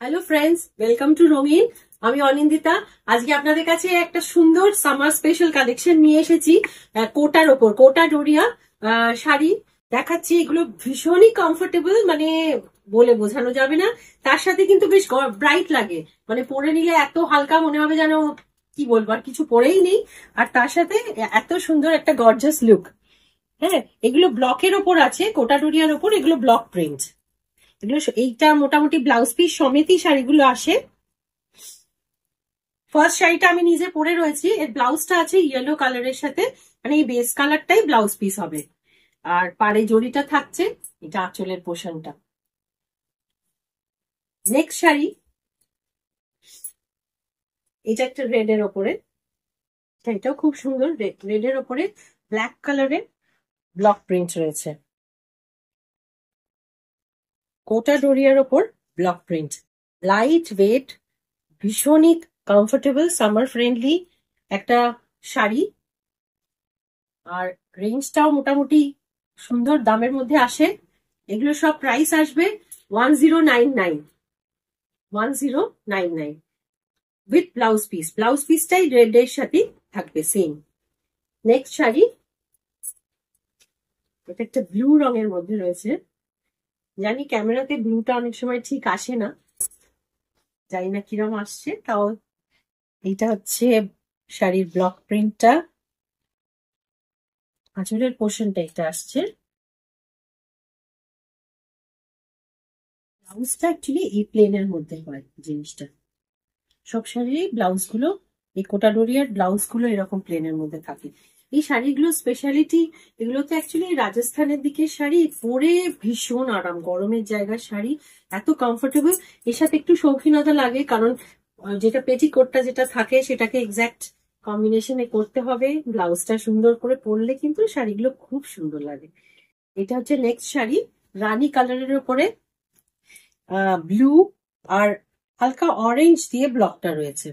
Hello friends, welcome to রঙিন। আমি অনিন্দিতা। আজকে আপনাদের কাছে একটা সুন্দর সামার স্পেশাল কালেকশন নিয়ে এসেছি। কোটার ওপর কোটা ডোরিয়া শাড়ি দেখাচ্ছি। এগুলো ভীষণই কমফোর্টেবল, মানে বলে বোঝানো যাবে না। তার সাথে কিন্তু বেশ ব্রাইট লাগে, মানে পরে নিলে এত হালকা মনে হবে যেন কি বলবো, আর কিছু পরেই নেই। আর তার সাথে এত সুন্দর একটা গর্জাস লুক। হ্যাঁ, এগুলো ব্লকের ওপর আছে, কোটা ডোরিয়ার ওপর এগুলো ব্লক প্রিন্ট। এগুলো এইটা মোটামুটি ব্লাউজ পিস সমেতই শাড়িগুলো আসে। ফার্স্ট শাড়িটা আমি নিজে পরে রয়েছি। এর ব্লাউজটা আছে ইয়েলো কালারের সাথে, মানে এই বেস কালারটাই ব্লাউজ পিস হবে। আর পাড়ে জড়িটা থাকছে, এটা আঁচলের পোর্শনটা। নেক্সট শাড়ি, এটা একটা রেড এর ওপরে, এটাও খুব সুন্দর। রেড এর ওপরে ব্ল্যাক কালারের ব্লক প্রিন্ট রয়েছে। কোটা ডোরিয়ার ওপর ব্লক প্রিন্ট, লাইট ওয়েট, ভীষণই কমফোর্টেবল, সামার ফ্রেন্ডলি একটা শাড়ি। আর রেঞ্জটাও মোটামুটি সুন্দর দামের মধ্যে আসে। এগুলো সব প্রাইস আসবে 1099 1099 উইথ ব্লাউজ পিস। ব্লাউজ পিসটাই রেড এর সাথে থাকবে সেম। নেক্সট শাড়ি, এটা একটা ব্লু রঙের মধ্যে রয়েছে। জানি ক্যামেরাতে ব্লুটা অনেক সময় ঠিক আসে না, জানি না কিরম আসছে, তাও এইটা হচ্ছে শাড়ির ব্লক প্রিন্টটা। আঁচলের পোর্শনটা এটা আসছে। ব্লাউজটা অ্যাকচুয়ালি এই প্লেনের মধ্যে হয় জিনিসটা। সব শাড়ির ব্লাউজ গুলো, এই কোটা ডোরিয়ার ব্লাউজ গুলো এরকম প্লেনের মধ্যে থাকে। এই শাড়িগুলো স্পেশালিটি, এগুলো তো অ্যাকচুয়ালি রাজস্থানের দিকের শাড়ি, পরে ভীষণ আরাম, গরমের জায়গার শাড়ি, এত কমফোর্টেবল। এর সাথে একটু শৌখিনতা লাগে, কারণ যেটা পেটিকোটটা যেটা থাকে সেটাকে এক্স্যাক্ট কম্বিনেশনে করতে হবে। ব্লাউজটা সুন্দর করে পরলে কিন্তু শাড়িগুলো খুব সুন্দর লাগে। এটা হচ্ছে নেক্সট শাড়ি, রানী কালারের উপরে ব্লু আর হালকা অরেঞ্জ দিয়ে ব্লকটা রয়েছে।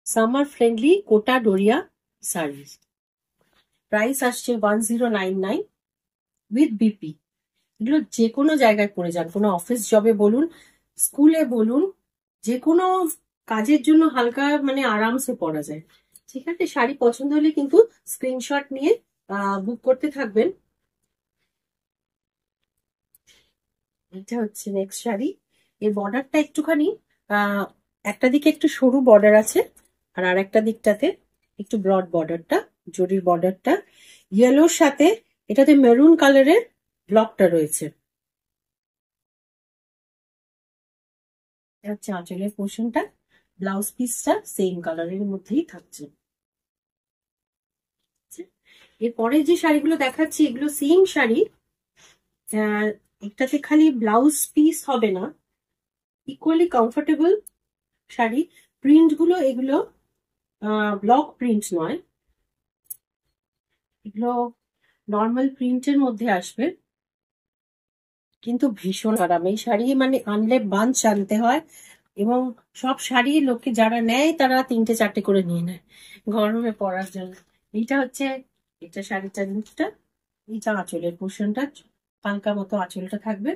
সামার ফ্রেন্ডলি কোটা ডোরিয়া শাড়ি, প্রাইস আসছে 1099 উইথ বিপি। এগুলো যে কোনো জায়গায় পরে যান, কোনো অফিস জবে বলুন, স্কুলে বলুন, যে কোনো কাজের জন্য হালকা মানে আরামসে পরা যায়। ঠিক আছে, শাড়ি পছন্দ হলে কিন্তু স্ক্রিনশট নিয়ে বুক করতে থাকবেন। এটা হচ্ছে নেক্সট শাড়ি। এর বর্ডারটা একটুখানি একটা দিকে একটু সরু বর্ডার আছে, আর একটা দিকটাতে একটু ব্রড বর্ডারটা, জরির বর্ডারটা ইয়েলোর সাথে এটাতে মেরুন কালারের ব্লকটা রয়েছে। এটা হচ্ছে আঁচলের পোর্শনটা, ব্লাউজ পিসটা সেম কালারের মধ্যেই থাকছে। এরপরে যে শাড়িগুলো দেখাচ্ছি এগুলো সেম শাড়ি, একটাতে খালি ব্লাউজ পিস হবে না, ইকুয়ালি কমফোর্টেবল শাড়ি। প্রিন্ট গুলো এগুলো ব্লক প্রিন্ট নয়, এগুলো নর্মাল প্রিন্টের মধ্যে আসবে, কিন্তু ভীষণ আরাম। এই শাড়ি মানে আনলে বাঞ্চ আনতে হয়, এবং সব শাড়ি লোকে যারা নেয় তারা 3-4টে করে নিয়ে নেয় গরমে পরার জন্য। এইটা হচ্ছে এটা শাড়িটার লুকটা। এইটা আঁচলের পোর্শনটা, হালকা মতো আঁচলটা থাকবে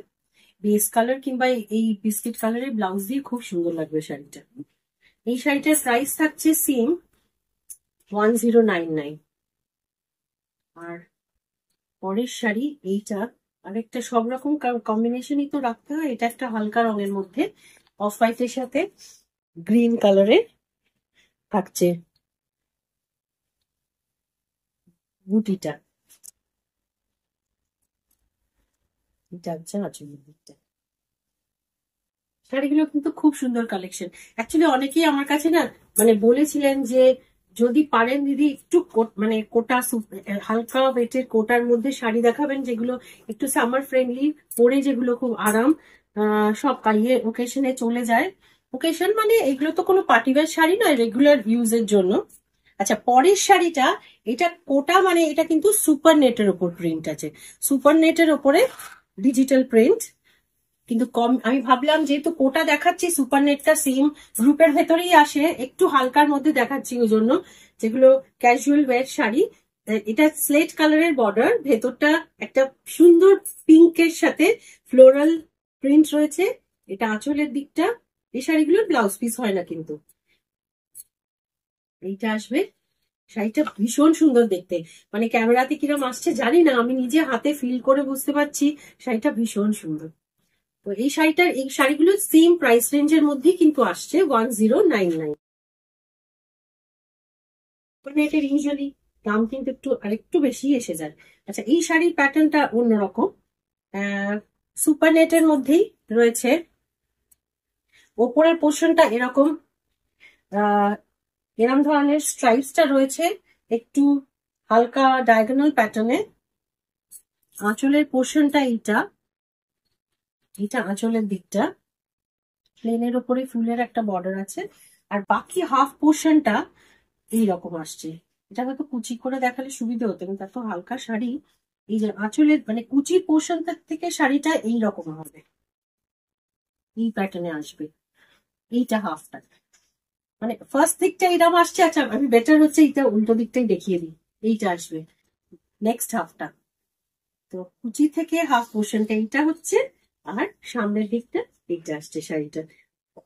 বেস কালার, কিংবা এই বিস্কিট কালারের ব্লাউজ দিয়ে খুব সুন্দর লাগবে শাড়িটা। এই শাড়িটার প্রাইস থাকছে সেম 1099। আর পরের শাড়ি এইটা, আরেকটা সব রকম কম্বিনেশনই তো রাখতে হয়। এটা একটা হালকা রঙের মধ্যে অফ হোয়াইটের সাথে গ্রিন কালারের থাকছে বুটিটা। এটা হচ্ছে আঁচলের দিকটা। শাড়িগুলো কিন্তু খুব সুন্দর কালেকশন। অ্যাকচুয়ালি অনেকেই আমার কাছে না মানে বলেছিলেন যে যদি পারেন দিদি একটু মানে কোটা হালকা ওয়েটের কোটার মধ্যে শাড়ি দেখাবেন, যেগুলো একটু সামার ফ্রেন্ডলি, পরে যেগুলো খুব আরাম, সব কালিয়ে ওকেশনে চলে যায়। ওকেশন মানে এগুলো তো কোনো পার্টিওয়ার শাড়ি নয়, রেগুলার ইউজের জন্য। আচ্ছা, পরের শাড়িটা, এটা কোটা মানে এটা কিন্তু সুপার নেটের ওপর প্রিন্ট আছে, সুপার নেটের ওপরে ডিজিটাল প্রিন্ট। কিন্তু কম, আমি ভাবলাম যেহেতু কোটা দেখাচ্ছি সুপার নেটটা সেম গ্রুপের ভেতরেই আসে, একটু হালকার মধ্যে দেখাচ্ছি ওই জন্য। যেগুলো ক্যাজুয়াল ওয়্যার শাড়ি, এটা স্লেট কালারের বর্ডার, ভেতরটা একটা সুন্দর পিঙ্কের সাথে ফ্লোরাল প্রিন্ট রয়েছে। এটা আঁচলের দিকটা। এই শাড়িগুলোর ব্লাউজ পিস হয় না কিন্তু। এইটা আসবে। শাড়িটা ভীষণ সুন্দর দেখতে, মানে ক্যামেরাতে কিরম আসছে জানি না, আমি নিজে হাতে ফিল করে বুঝতে পারছি শাড়িটা ভীষণ সুন্দর। তো এই শাড়িগুলো সেম প্রাইস রেঞ্জের মধ্যেই কিন্তু আসছে 1099। মানে এটার ইউজুয়ালি দাম কিন্তু আরেকটু বেশি এসে যায়। আচ্ছা, এই শাড়ির প্যাটার্নটা অন্যরকম। সুপার নেটের মধ্যেই রয়েছে। ওপরের পোর্শনটা এরকম এরম ধরনের স্ট্রাইপসটা রয়েছে একটু হালকা ডায়াগোনাল প্যাটার্নে। আঁচলের পোর্শনটা এটা আঁচলের দিকটা প্লেনের ওপরে ফুলের একটা বর্ডার আছে, আর বাকি হাফ পোর্শনটা এইরকম আসছে। এটা হয়তো কুচি করে দেখালে সুবিধা হতো, কিন্তু এত হালকা শাড়ি, এই যে আঁচলের মানে কুচির পোর্শনটা থেকে শাড়িটা এইরকম হবে, এই প্যাটার্নে আসবে। এইটা হাফটা, মানে ফার্স্ট দিকটা এরকম আসছে। আচ্ছা, আমি বেটার হচ্ছে এইটা উল্টো দিকটাই দেখিয়ে দিই। এইটা আসবে নেক্সট হাফটা। তো কুচি থেকে হাফ পোর্শনটা এইটা হচ্ছে, আর সামনের দিকটা এইটা আসছে। শাড়িটা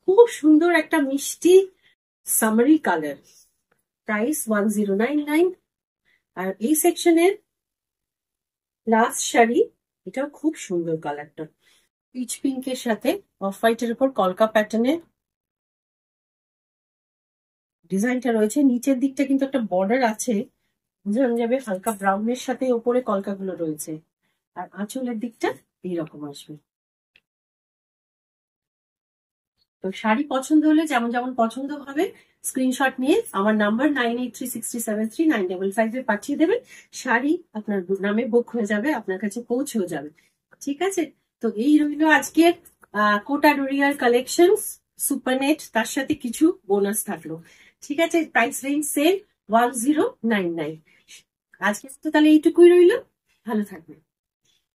খুব সুন্দর, একটা মিষ্টি সামারি কালার। প্রাইস 1099। আর এই সেকশনের লাস্ট শাড়ি, এটাও খুব সুন্দর কালারটা, পিচ পিঙ্কের সাথে অফ হোয়াইটের উপর কলকা প্যাটার্নের ডিজাইনটা রয়েছে। নিচের দিকটা কিন্তু একটা বর্ডার আছে, বোঝানো যাবে হালকা ব্রাউনের সাথে ওপরে কলকাগুলো রয়েছে। আর আঁচলের দিকটা এইরকম আসবে। তো শাড়ি পছন্দ হলে যেমন যেমন পছন্দ হবে স্ক্রিনশট নিয়ে আমার নাম্বার 9836673955 পাঠিয়ে দেবেন। শাড়ি আপনার নামে বুক হয়ে যাবে, আপনার কাছে পৌঁছেও যাবে। ঠিক আছে? তো এই রইল আজকের কোটা ডোরিয়ার কালেকশন সুপারনেট, তার সাথে কিছু বোনাস থাকলো। ঠিক আছে, প্রাইস রেঞ্জ সেম 1099। আজকে তো তাহলে এইটুকুই রইল। ভালো থাকবেন।